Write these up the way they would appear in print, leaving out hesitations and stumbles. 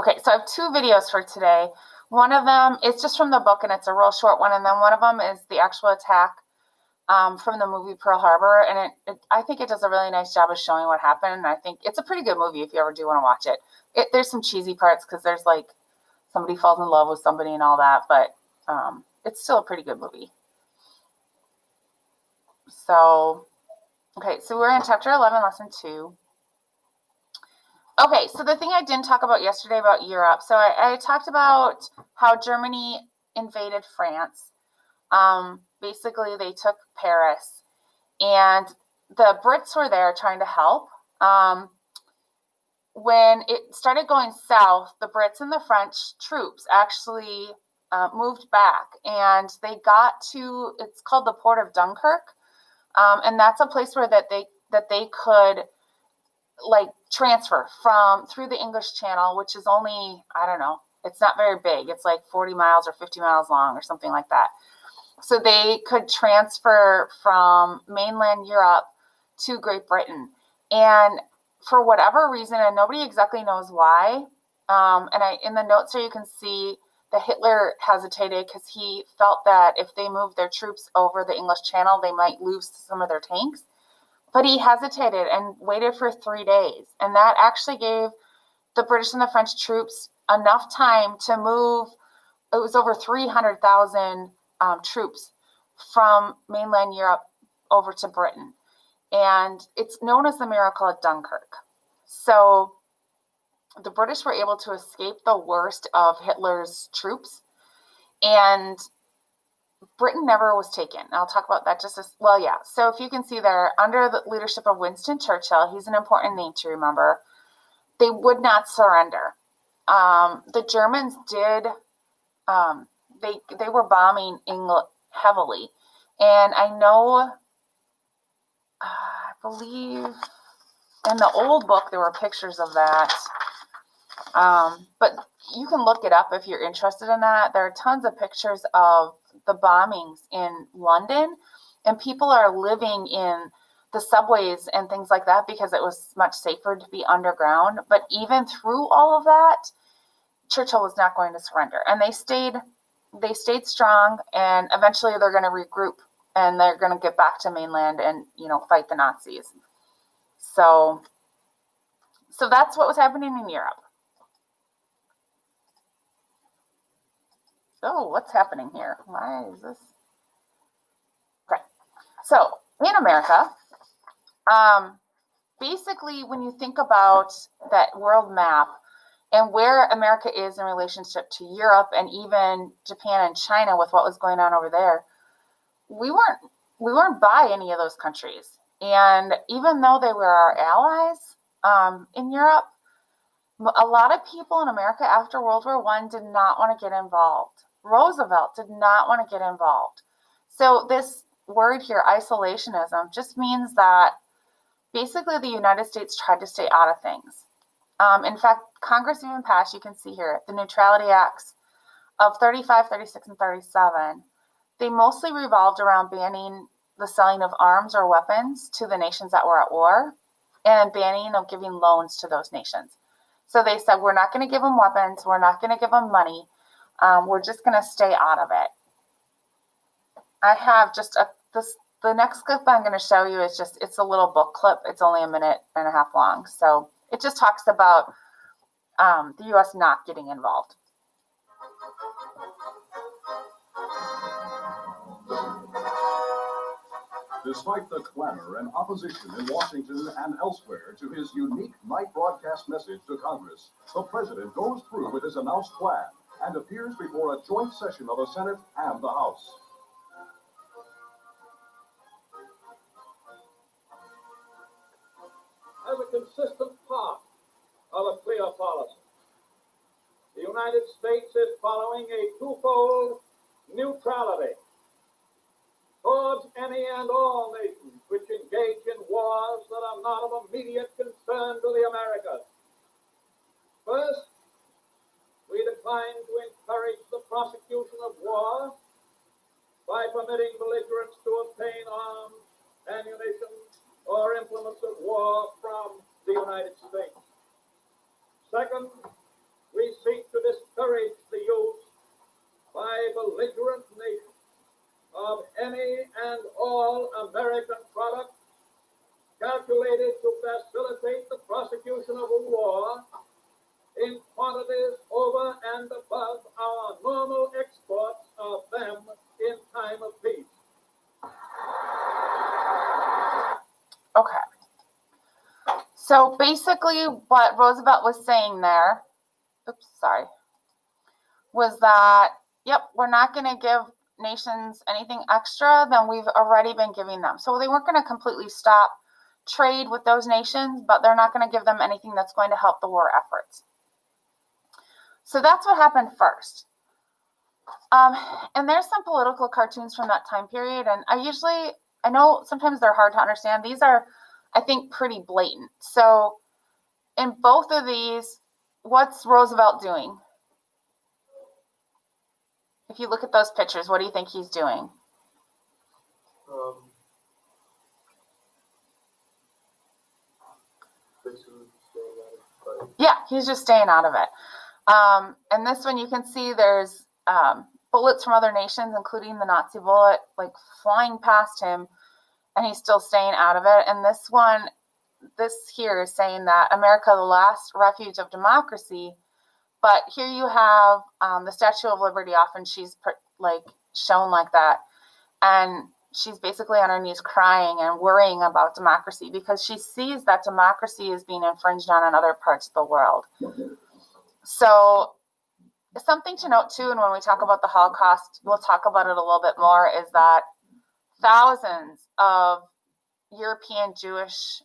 Okay, so I have two videos for today. One of them is just from the book, and it's a real short one, and then one of them is the actual attack from the movie Pearl Harbor, and I think it does a really nice job of showing what happened, and I think it's a pretty good movie if you ever do want to watch it. There's some cheesy parts because there's like somebody falls in love with somebody and all that, but it's still a pretty good movie. So, okay, so we're in chapter 11, lesson 2. Okay, so the thing I didn't talk about yesterday about Europe, so I talked about how Germany invaded France. Basically, they took Paris, and the Brits were there trying to help. When it started going south, the Brits and the French troops actually moved back, and they got to, it's called the port of Dunkirk, and that's a place where that they could like transfer from through the English Channel, which is only, I don't know, it's not very big. It's like 40 miles or 50 miles long or something like that. So they could transfer from mainland Europe to Great Britain. And for whatever reason, and nobody exactly knows why, and in the notes here you can see that Hitler hesitated because he felt that if they moved their troops over the English Channel, they might lose some of their tanks. But he hesitated and waited for 3 days. And that actually gave the British and the French troops enough time to move. It was over 300,000 troops from mainland Europe over to Britain. And it's known as the Miracle at Dunkirk. So the British were able to escape the worst of Hitler's troops. And Britain never was taken. I'll talk about that just as well. Yeah. So if you can see there, under the leadership of Winston Churchill, he's an important name to remember. They would not surrender. The Germans did. They were bombing England heavily, and I know. I believe in the old book there were pictures of that. But you can look it up if you're interested in that. There are tons of pictures of the bombings in London, and people are living in the subways and things like that because it was much safer to be underground. But even through all of that, Churchill was not going to surrender, and they stayed strong, and eventually they're going to regroup and they're going to get back to mainland and, fight the Nazis. So that's what was happening in Europe. So what's happening here? Why is this? Okay. So in America, basically when you think about that world map and where America is in relationship to Europe and even Japan and China with what was going on over there, we weren't by any of those countries. And even though they were our allies in Europe, a lot of people in America after World War I did not want to get involved. Roosevelt did not want to get involved. So this word here, isolationism, just means that basically the United States tried to stay out of things. In fact, Congress even passed, you can see here, the Neutrality Acts of 35, 36, and 37. They mostly revolved around banning the selling of arms or weapons to the nations that were at war and banning of giving loans to those nations. So they said, we're not going to give them weapons. We're not going to give them money. We're just going to stay out of it. I have just the next clip I'm going to show you is it's a little book clip. It's only a minute and a half long. So it just talks about the U.S. not getting involved. Despite the clamor and opposition in Washington and elsewhere to his unique night broadcast message to Congress, the president goes through with his announced plan and appears before a joint session of the Senate and the House. As a consistent part of a clear policy, the United States is following a twofold neutrality towards any and all nations which engage in wars that are not of immediate concern to the Americas. First, we decline to encourage the prosecution of war by permitting belligerents to obtain arms, ammunition, or implements of war from the United States. Second, we seek to discourage the use by belligerent nations of any and all American products calculated to facilitate the prosecution of a war in quantities over and above our normal exports of them in time of peace. Okay. So basically what Roosevelt was saying there, was that, yep, we're not going to give nations anything extra than we've already been giving them. So they weren't going to completely stop trade with those nations, but they're not going to give them anything that's going to help the war efforts. So that's what happened first. And there's some political cartoons from that time period, and I know sometimes they're hard to understand. These are, I think, pretty blatant. So in both of these, what's Roosevelt doing? If you look at those pictures, what do you think he's doing? Yeah, he's just staying out of it. And this one you can see there's bullets from other nations, including the Nazi bullet, like flying past him, and he's still staying out of it. And this here is saying that America, the last refuge of democracy. But here you have the Statue of Liberty. Often she's shown like that, and she's basically on her knees crying and worrying about democracy because she sees that democracy is being infringed on in other parts of the world. So something to note too, and when we talk about the Holocaust, we'll talk about it a little bit more, is that thousands of European Jewish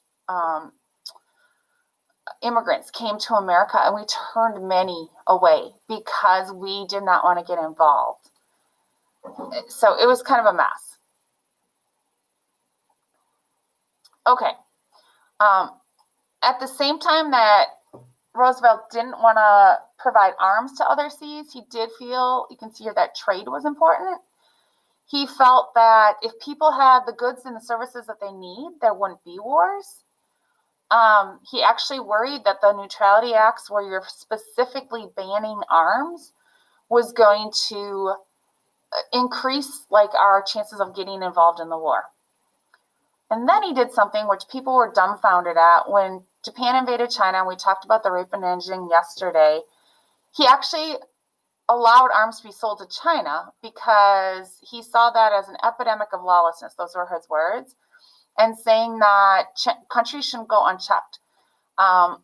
immigrants came to America, and we turned many away because we did not want to get involved. So it was kind of a mess. Okay. At the same time that Roosevelt didn't want to provide arms to other seas, he did feel, you can see here, that trade was important. He felt that if people had the goods and the services that they need, there wouldn't be wars. He actually worried that the Neutrality Acts, where you're specifically banning arms, was going to increase our chances of getting involved in the war. And then he did something which people were dumbfounded at. When Japan invaded China, and we talked about the rape in Nanjing yesterday, he actually allowed arms to be sold to China because he saw that as an epidemic of lawlessness. Those were his words. And saying that countries shouldn't go unchecked,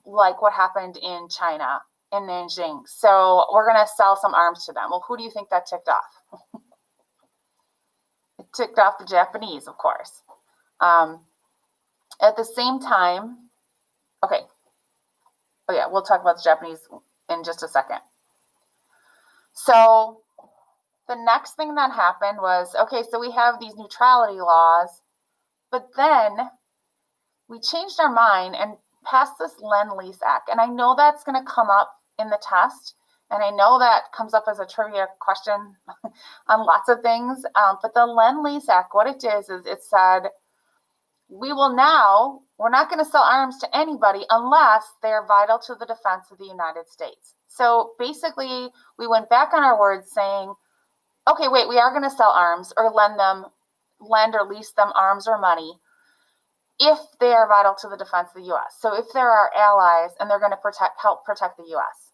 like what happened in China, in Nanjing. So we're going to sell some arms to them. Well, who do you think that ticked off? It ticked off the Japanese, of course. At the same time, okay. Oh yeah, we'll talk about the Japanese in just a second. So the next thing that happened was, okay, so we have these neutrality laws, but then we changed our mind and passed this Lend-Lease Act. And I know that's going to come up in the test, and I know that comes up as a trivia question on lots of things, but the Lend-Lease Act, what it is it said, we're not going to sell arms to anybody unless they're vital to the defense of the United States. So basically, we went back on our words saying, okay, wait, we are going to sell arms or lend or lease them arms or money if they are vital to the defense of the U.S. So if they're our allies and they're going to help protect the U.S.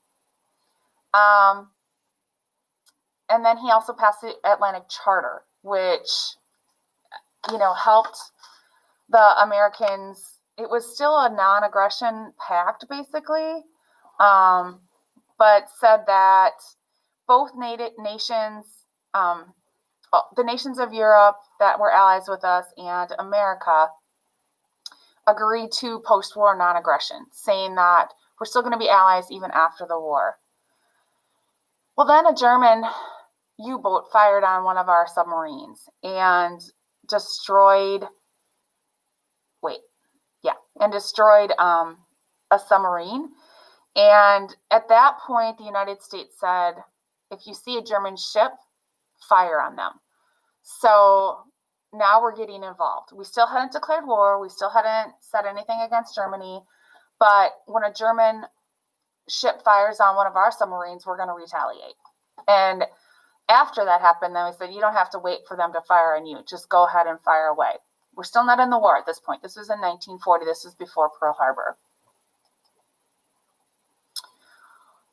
And then he also passed the Atlantic Charter, which, helped the Americans. It was still a non-aggression pact, basically, but said that both nations, the nations of Europe that were allies with us and America, agreed to post-war non-aggression, saying that we're still going to be allies even after the war. Well, then a German U-boat fired on one of our submarines and destroyed a submarine. And at that point, the United States said, if you see a German ship, fire on them. So now we're getting involved. We still hadn't declared war. We still hadn't said anything against Germany. But when a German ship fires on one of our submarines, we're going to retaliate. And after that happened, then we said, you don't have to wait for them to fire on you. Just go ahead and fire away. We're still not in the war at this point. This was in 1940. This was before Pearl Harbor.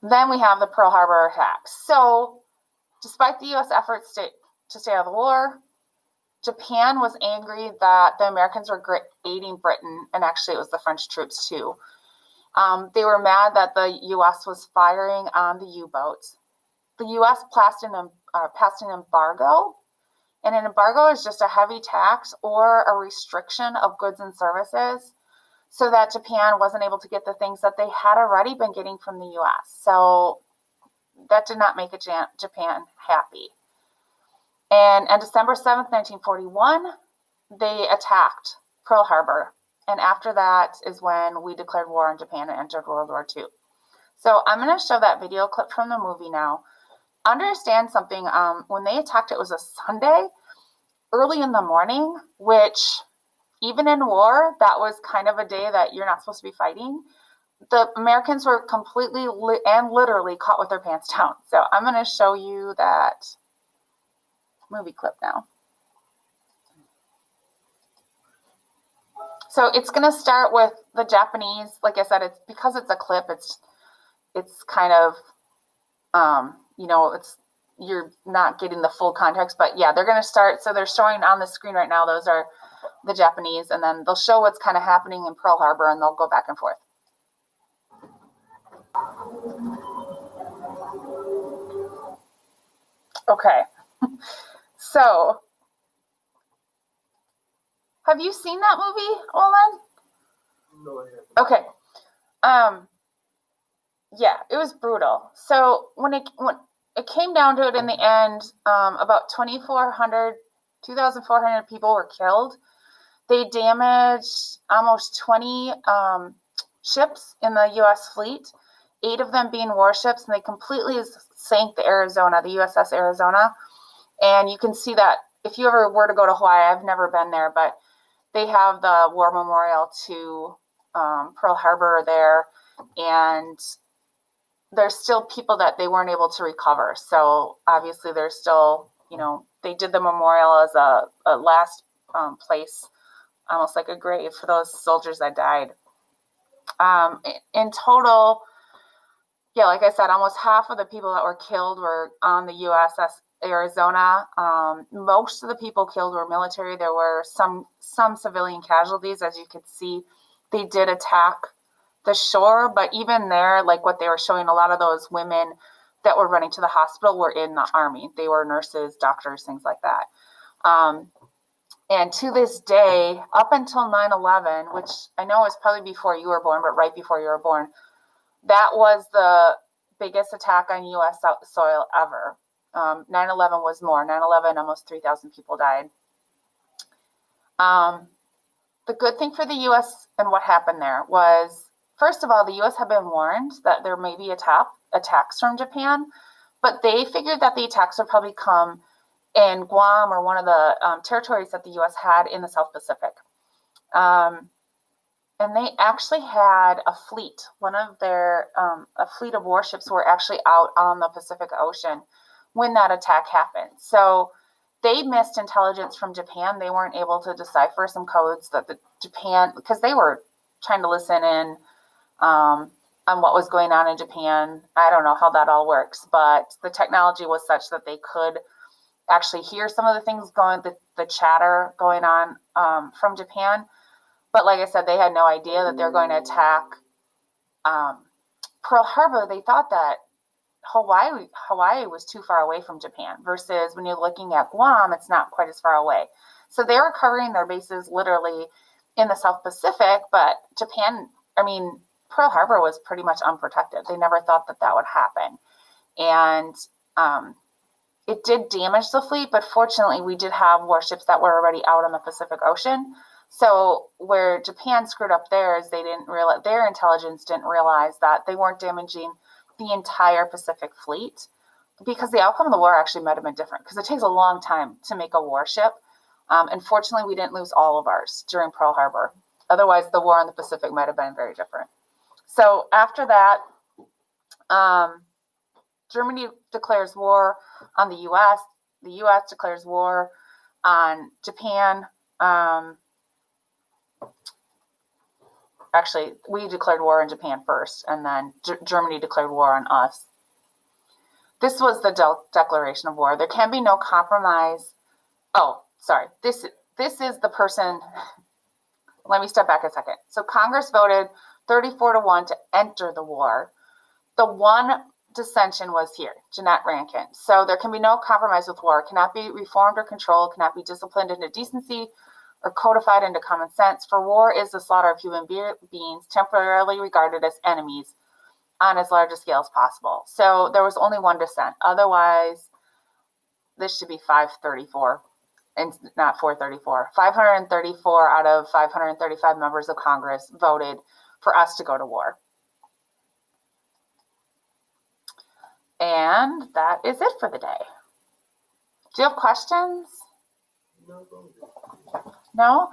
Then we have the Pearl Harbor attacks. So despite the U.S. efforts to stay out of the war, Japan was angry that the Americans were aiding Britain, and actually it was the French troops too. They were mad that the U.S. was firing on the U-boats. The U.S. passed an embargo, and an embargo is just a heavy tax or a restriction of goods and services so that Japan wasn't able to get the things that they had already been getting from the U.S. So that did not make Japan happy. And on December 7th, 1941, they attacked Pearl Harbor. And after that is when we declared war on Japan and entered World War II. So I'm going to show that video clip from the movie now. Understand something, when they attacked, it was a Sunday, early in the morning, which even in war, that was kind of a day that you're not supposed to be fighting. The Americans were completely and literally caught with their pants down. So I'm going to show you that movie clip now. So it's going to start with the Japanese. Like I said, it's because it's a clip. It's kind of, you're not getting the full context. But yeah, they're going to start. So they're showing on the screen right now. Those are the Japanese, and then they'll show what's kind of happening in Pearl Harbor, and they'll go back and forth. Okay. So, have you seen that movie, Olin? No, I haven't. Okay. Yeah, it was brutal. So when it came down to it in the end, about 2,400 people were killed. They damaged almost 20 ships in the U.S. fleet, 8 of them being warships, and they completely sank the Arizona, the USS Arizona. And you can see that if you ever were to go to Hawaii, I've never been there, but they have the war memorial to Pearl Harbor there, and there's still people that they weren't able to recover. So obviously there's still, they did the memorial as a last place, almost like a grave for those soldiers that died. In total, yeah, like I said, almost half of the people that were killed were on the USS Arizona. Most of the people killed were military. There were some civilian casualties. As you could see, they did attack the shore, but even there, like what they were showing, a lot of those women that were running to the hospital were in the Army. They were nurses, doctors, things like that. And to this day, up until 9/11, which I know is probably before you were born, but right before you were born, that was the biggest attack on U.S. soil ever. 9/11 was more. 9/11, almost 3,000 people died. The good thing for the U.S. and what happened there was, first of all, the U.S. had been warned that there may be attacks from Japan, but they figured that the attacks would probably come in Guam or one of the territories that the U.S. had in the South Pacific. And they actually had a fleet. One of their, a fleet of warships were actually out on the Pacific Ocean when that attack happened. So they missed intelligence from Japan. They weren't able to decipher some codes that Japan, because they were trying to listen in on what was going on in Japan. I don't know how that all works, but the technology was such that they could actually hear some of the things the chatter going on from Japan. But like I said, they had no idea that they're going to attack Pearl Harbor. They thought that Hawaii was too far away from Japan, versus when you're looking at Guam, it's not quite as far away. So they were covering their bases literally in the South Pacific, but Pearl Harbor was pretty much unprotected. They never thought that that would happen. And it did damage the fleet, but fortunately we did have warships that were already out on the Pacific Ocean. So where Japan screwed up theirs, their intelligence didn't realize that they weren't damaging the entire Pacific fleet, because the outcome of the war actually might have been different, because it takes a long time to make a warship. And fortunately, we didn't lose all of ours during Pearl Harbor. Otherwise, the war in the Pacific might have been very different. So after that, Germany declares war on the U.S. The U.S. declares war on Japan. Actually, we declared war on Japan first, and then Germany declared war on us. This was the declaration of war. There can be no compromise. Oh, sorry. This is the person. Let me step back a second. So Congress voted 34-1 to enter the war. The one dissension was here, Jeanette Rankin. So there can be no compromise with war. It cannot be reformed or controlled, cannot be disciplined into decency or codified into common sense. For war is the slaughter of human beings temporarily regarded as enemies on as large a scale as possible. So there was only one dissent. Otherwise, this should be 534 and not 434. 534 out of 535 members of Congress voted for us to go to war. And that is it for the day. Do you have questions? No, No?